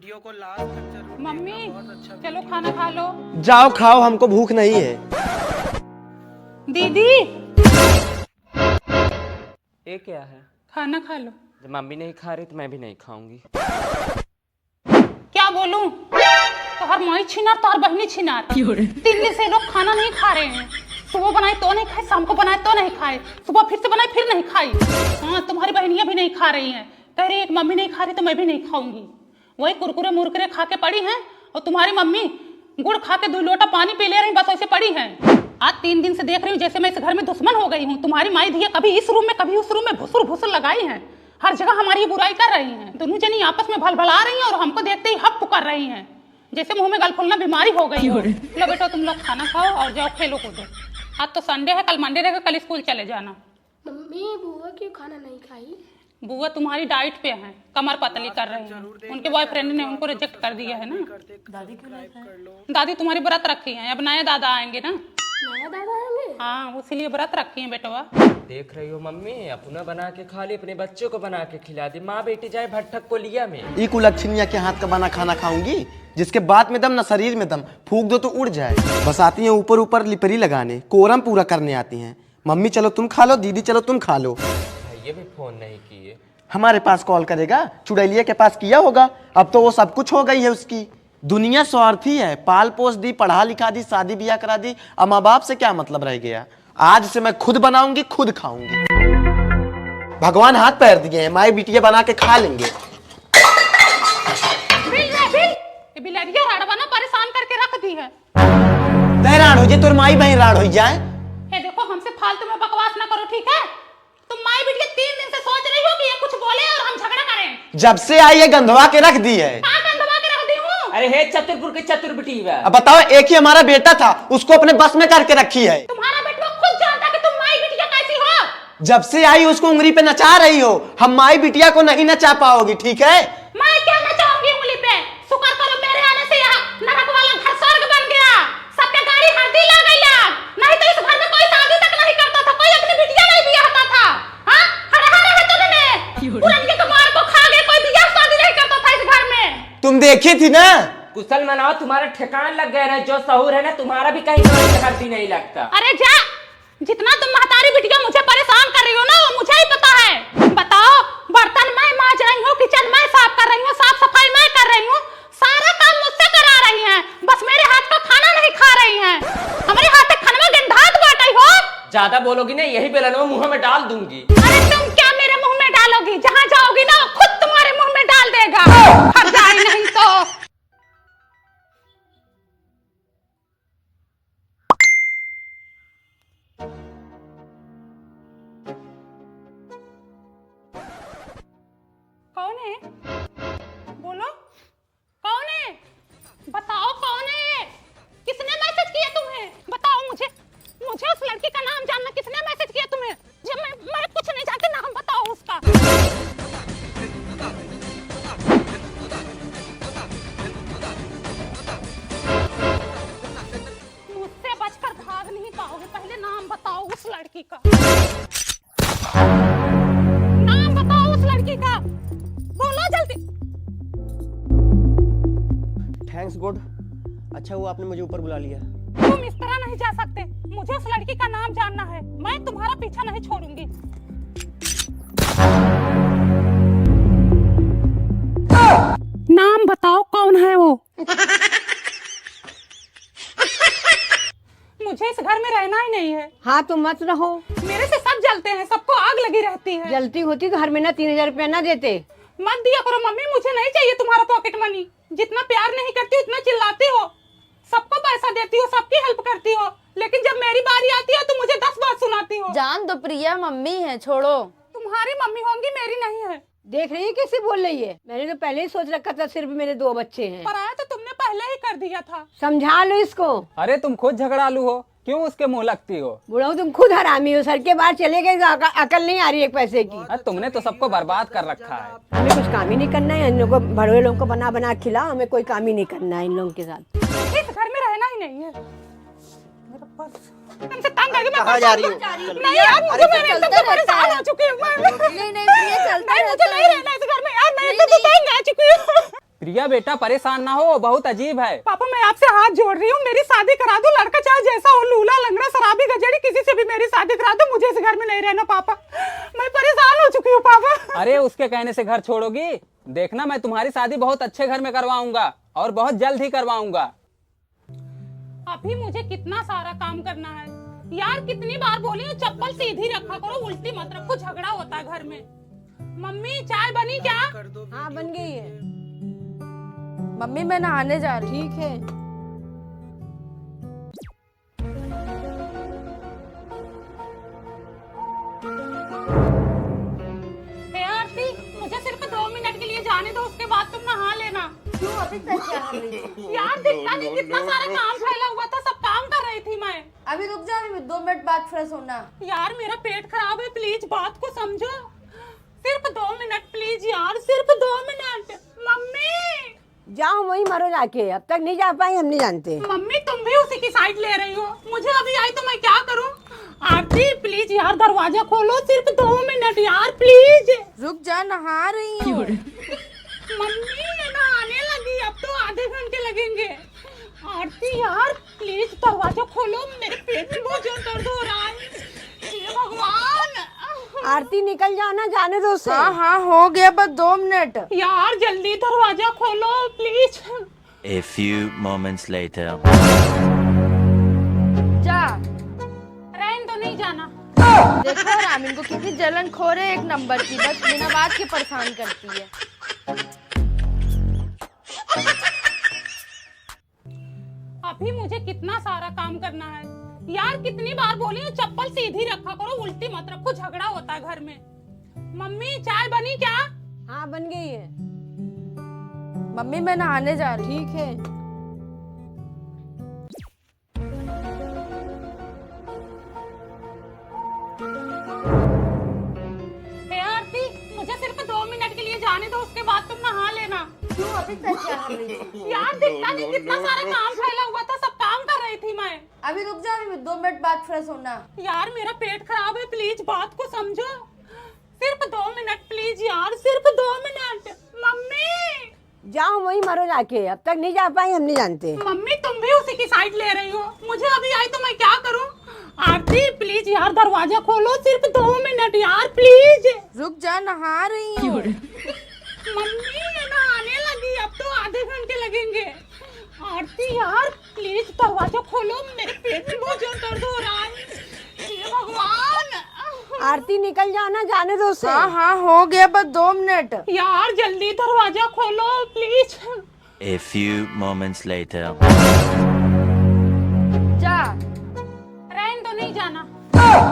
Video को last तक जरूर मम्मी देखना, बहुत अच्छा चलो खाना खा लो। जाओ खाओ, हमको भूख नहीं है। दीदी ये क्या है? खाना खा लो। जब मम्मी नहीं खा रही तो मैं भी नहीं खाऊंगी। क्या बोलूं? तोहर माई छिनार तोहर बहनी छिनार 3 दिन से लोग खाना नहीं खा रहे हैं। सुबह बनाए तो नहीं खाए, शाम को बनाए तो नहीं खाए, सुबह फिर से बनाए फिर नहीं खाई। हाँ तुम्हारी बहनियां भी नहीं खा रही हैं। कह रही एक मम्मी नहीं खा रही तो मैं भी नहीं खाऊंगी। वही कुरकुरे मुरकुरे खा के पड़ी हैं और तुम्हारी मम्मी गुड़ खा के 2 लोटा पानी पी ले रही, बस ऐसे पड़ी हैं। आज 3 दिन से देख रही हूँ जैसे मैं इस घर में दुश्मन हो गई हूँ। तुम्हारी माई धिया कभी इस रूम में कभी उस रूम में भुसुर भुसुर लगाई हैं। हर जगह हमारी बुराई कर रही हैं। दोनों जनी आपस में भलभला रही हैं और हमको देखते ही हप पुकार रही हैं जैसे मुंह में गल फूलना बीमारी हो गई हो। लो बेटा तुम लोग खाना खाओ और जाओ खेलो कूदो। आज तो संडे है, कल मंडे रहेगा, कल स्कूल चले जाना। मम्मी बुआ क्यों खाना नहीं खाई? बुआ तुम्हारी डाइट पे हैं, कमर पतली कर रही हैं। उनके बॉयफ्रेंड ने उनको रिजेक्ट कर दिया है ना। दादी क्यों? दादी तुम्हारी व्रत रखी है, अब नए दादा आएंगे ना। नया दादा आएंगे? हाँ इसीलिए व्रत रखी है बेटवा। देख रही हो मम्मी, अपना बना के खा ली, अपने बच्चों को बना के खिला दी। माँ बेटी जाए भट्ठक को लिया में। ई कुलच्छनिया के हाथ का बना खाना खाऊंगी जिसके बात में दम ना शरीर में दम, फूक दो तो उड़ जाए। बस आती हैं ऊपर ऊपर लिपरी लगाने, कोरम पूरा करने आती हैं। मम्मी चलो तुम खा लो, दीदी चलो तुम खा लो। ये भी फोन नहीं किए। हमारे पास कॉल करेगा, चुड़ैलिया के पास किया होगा। अब तो वो सब कुछ हो गई है उसकी। दुनिया स्वार्थी है, पाल पोस दी, पढ़ा लिखा दी, शादी ब्याह करा दी। अब माँ बाप से क्या मतलब रह गया। आज से मैं खुद बनाऊंगी, खुद खाऊंगी। भगवान हाथ पैर दिए हैं, माई बिटिया बना के खा लेंगे। बिलरिया राड़वा ना परेशान करके रख दी है। राड़ हो जाए तो माई बहन राड़ हो जाए। हे देखो हमसे फालतू में बकवास ना करो ठीक है। तुम माई बिटिया 3 दिन से सोच रही हो कि ये कुछ बोले और हम झगड़ा करें। जब से आई है गंधवा के रख दी है। गंधवा के रख दी हूँ। अरे हे चतुरपुर के चतुर बेटी है। अब बताओ, एक ही हमारा बेटा था, उसको अपने बस में करके रखी है। तुम्हारा बेटा खुद जानता कि तुम माई बिटिया कैसी हो। जब से आई उसको उंगली पे नचा रही हो। हम माई बिटिया को नहीं नचा पाओगी, ठीक है? मैं क्या नचाऊंगी उंगली पे? शुक्र करो मेरे आने से यहाँ नरक वाला घर स्वर्ग बन गया। सबके गाड़ी हल्दी ला गई आग। नहीं तो इस घर में कोई शादी तक नहीं करता था, कोई अपनी बिटिया नहीं ब्याहता था। हाँ हरे हरे है तुमने पुरनके कमार को खा गए, कोई ब्याह शादी नहीं करता था इस घर में। तुम देखी थी ना। कुशल मनाओ, तुम्हारा ठिकान लग गया ना। जो सहूर है ना तुम्हारा भी कहीं हल्दी नहीं लगता। अरे जा, जितना तुम महतारी बिटिया मुझे परेशान कर रही हो ना वो मुझे ही पता है। बताओ, बर्तन मैं मांज रही हूँ, किचन मैं साफ कर रही हूँ, साफ सफाई मैं कर रही हूँ, सारा काम मुझसे करा रही हैं। बस मेरे हाथ का खाना नहीं खा रही हैं। हमारे हाथ खाना में गंधात बांटी हो। ज्यादा बोलोगी ना यही बेलन मुंह में डाल दूंगी। अरे तुम क्या मेरे मुंह में डालोगी? जहाँ जाओगी ना खुद तुम्हारे मुंह में डाल देगा। हट जाए नहीं तो। कौन है? बोलो कौन है? बताओ कौन है? किसने मैसेज किया तुम्हें? बताओ मुझे उस लड़की का नाम जानना। किसने मैसेज किया तुम्हें? जब मैं कुछ नहीं जानती, नाम बताओ उसका। मुझसे बचकर भाग नहीं पाओगे। पहले नाम बताओ उस लड़की का। नाम बताओ उस लड़की का, बोलो जल्दी। थैंक्स गॉड, अच्छा हुआ आपने मुझे ऊपर बुला लिया। तुम इस तरह नहीं जा सकते। मुझे उस लड़की का नाम जानना है। मैं तुम्हारा पीछा नहीं छोड़ूंगी। नाम बताओ कौन है वो? मुझे इस घर में रहना ही नहीं है। हाँ तो मत रहो। मेरे से सब जलते हैं, सबको आग लगी रहती है। जलती होती तो घर में ना 3000 रुपया ना देते। मत दिया करो मम्मी, मुझे नहीं चाहिए तुम्हारा पॉकेट मनी। जितना प्यार नहीं करती उतना चिल्लाती हो, सबको पैसा देती हो, सबकी हेल्प करती हो, लेकिन जब मेरी बारी आती है तो मुझे 10 बात सुनाती हो। जान दो प्रिया, मम्मी है, छोड़ो। तुम्हारी मम्मी होंगी, मेरी नहीं है। देख रही है कैसे बोल रही है? मैंने तो पहले ही सोच रखा था सिर्फ मेरे 2 बच्चे हैं। पर आया तो तुमने पहले ही कर दिया था। समझा लो इसको। अरे तुम खुद झगड़ालू हो, क्यों उसके मुंह लगती हो? बुढ़ाऊ तुम खुद हरामी हो। सर के बाहर चले गए, अकल नहीं आ रही एक पैसे की। अरे तुमने तो सबको बर्बाद कर रखा है। हमें कुछ काम ही नहीं करना है। इन लोगों को, बड़े लोगों को बना बना खिला, हमें कोई काम ही नहीं करना है इन लोगों के साथ। इस घर में रहना ही नहीं है। मेरा पर्स तुमसे तंग आ गई। मैं कहाँ जा रही हो? नहीं यार, मुझे मैं एकदम से परेशान हो चुकी हूँ। नहीं प्रिया चलता नहीं, मुझे नहीं रहना इस घर में यार। मैं एकदम से तंग आ चुकी हूँ। प्रिया बेटा परेशान ना हो, बहुत अजीब है। पापा मैं आपसे हाथ जोड़ रही हूँ, मेरी शादी करा दो, लड़का चाहे जैसा हो, लूला लंगड़ा शराबी गजेड़ी, किसी से भी मेरी शादी करा दो, मुझे इस घर में नहीं रहना पापा, मैं परेशान हो चुकी हूँ पापा। अरे उसके कहने से घर छोड़ोगी? देखना मैं तुम्हारी शादी बहुत अच्छे घर में करवाऊंगा और बहुत जल्द ही करवाऊंगा। अभी मुझे कितना सारा काम करना है यार, कितनी बार बोली हूँ चप्पल सीधी रखा करो, उल्टी मत रखो, झगड़ा होता है घर में। मम्मी चाय बनी क्या? हाँ बन गई है। मम्मी मैं नहाने जा रही हूँ। ठीक है। हे आरती, मुझे सिर्फ 2 मिनट के लिए जाने दो, उसके बाद तुम नहा लेना। क्यों अभी तक क्या कर रही थी? यार दिखता नहीं कितना सारा काम फैला हुआ था, सब काम कर रही थी मैं। अभी रुक जा, अभी 2 मिनट बाद फ्रेश होना। यार मेरा पेट खराब है, प्लीज बात को समझो, सिर्फ 2 मिनट प्लीज यार, सिर्फ 2 मिनट। मम्मी जाओ वही मरो जाके, अब तक नहीं जा पाई, हम नहीं जानते। मम्मी तुम भी उसी की साइड ले रही हो, मुझे अभी आई तो मैं क्या करूं? आरती प्लीज यार दरवाजा खोलो, सिर्फ 2 मिनट यार प्लीज। रुक जा, नहा रही हूँ। मम्मी मैं नहाने लगी, अब तो आधे घंटे लगेंगे। आरती यार प्लीज दरवाजा खोलो, मेरे पेट में बहुत जोर दर्द हो रहा है, हे भगवान। आरती निकल जाओ ना, जाने दो उसे। हाँ हाँ हो गया, बस 2 मिनट। यार जल्दी दरवाजा खोलो please. A few moments later. जा। रहने दो, नहीं जाना। देखो रामीन को कितनी जलन खोर है, एक नंबर की, बस बिना बात के परेशान करती है। अभी मुझे कितना सारा काम करना है यार, कितनी बार बोली हूँ चप्पल सीधी रखा करो, उल्टी मत रखो, झगड़ा होता है घर में। मम्मी चाय बनी क्या? हाँ बन गई है। मम्मी मैं नहाने जा रही हूँ। ठीक है। हे आरती, मुझे सिर्फ 2 मिनट के लिए जाने दो, उसके बाद तुम नहा लेना। क्यों अभी तक क्या कर रही थी? यार दिखता नहीं कितना सारा काम फैला हुआ था, सब काम कर रही थी मैं। अभी रुक जा, अभी 2 मिनट बाद फ्रेश होना। यार मेरा पेट खराब है, प्लीज बात को समझो, सिर्फ 2 मिनट प्लीज यार, सिर्फ 2 मिनट। मम्मी जाओ वही मरो जाके, अब तक नहीं जा पाई, हम नहीं जानते। मम्मी तुम भी उसी की साइड ले रही हो, मुझे अभी आई तो मैं क्या करूं? आरती प्लीज यार दरवाजा खोलो, सिर्फ 2 मिनट यार प्लीज। रुक जा, नहा रही हूँ। मम्मी मैं नहाने लगी, अब तो आधे घंटे लगेंगे। आरती यार प्लीज दरवाजा खोलो, मेरे पेट में बहुत जोर दर्द हो रहा है, हे भगवान। आरती निकल जाओ ना, जाने दो उसे। हाँ हाँ हो गया, बस 2 मिनट। यार जल्दी दरवाजा खोलो please. A few moments later. जा। रहने दो, नहीं जाना।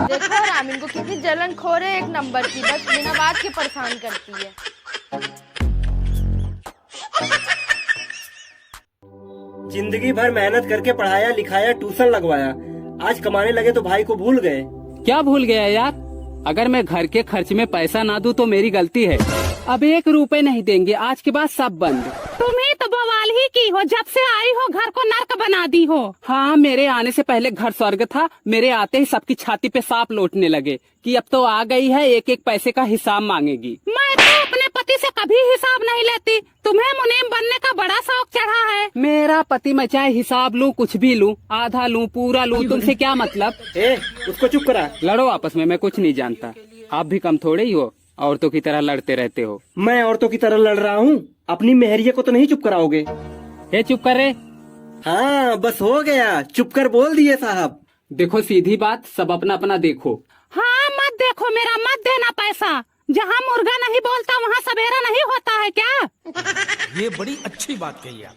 देखो रामीन को कितनी जलन खोर है, एक नंबर की, बस बिना बात के परेशान करती है। जिंदगी भर मेहनत करके पढ़ाया लिखाया, ट्यूशन लगवाया, आज कमाने लगे तो भाई को भूल गए। क्या भूल गया यार? अगर मैं घर के खर्च में पैसा ना दूं तो मेरी गलती है। अब 1 रुपए नहीं देंगे, आज के बाद सब बंद। तुम्ही तो बवाल ही की हो, जब से आई हो घर को नर्क बना दी हो। हाँ, मेरे आने से पहले घर स्वर्ग था, मेरे आते ही सबकी छाती पे सांप लौटने लगे कि अब तो आ गई है, एक एक पैसे का हिसाब मांगेगी। मैं तो अपने पति से कभी हिसाब नहीं लेती, तुम्हें मुनीम बनने का बड़ा शौक चढ़ा है। मेरा पति मैं चाहे हिसाब लूं, कुछ भी लूं, आधा लूं, पूरा लूं, तुमसे क्या मतलब? उसको चुप करा। लड़ो आपस में, मैं कुछ नहीं जानता। आप भी कम थोड़े ही हो, औरतों की तरह लड़ते रहते हो। मैं औरतों की तरह लड़ रहा हूँ, अपनी मेहरिया को तो नहीं चुप कराओगे? ये चुप कर रे। हाँ बस हो गया, चुप कर बोल दिए साहब। देखो सीधी बात, सब अपना अपना देखो। हाँ मत देखो मेरा, मत देना पैसा, जहाँ मुर्गा नहीं बोलता वहाँ सवेरा नहीं होता है क्या? ये बड़ी अच्छी बात कही आप।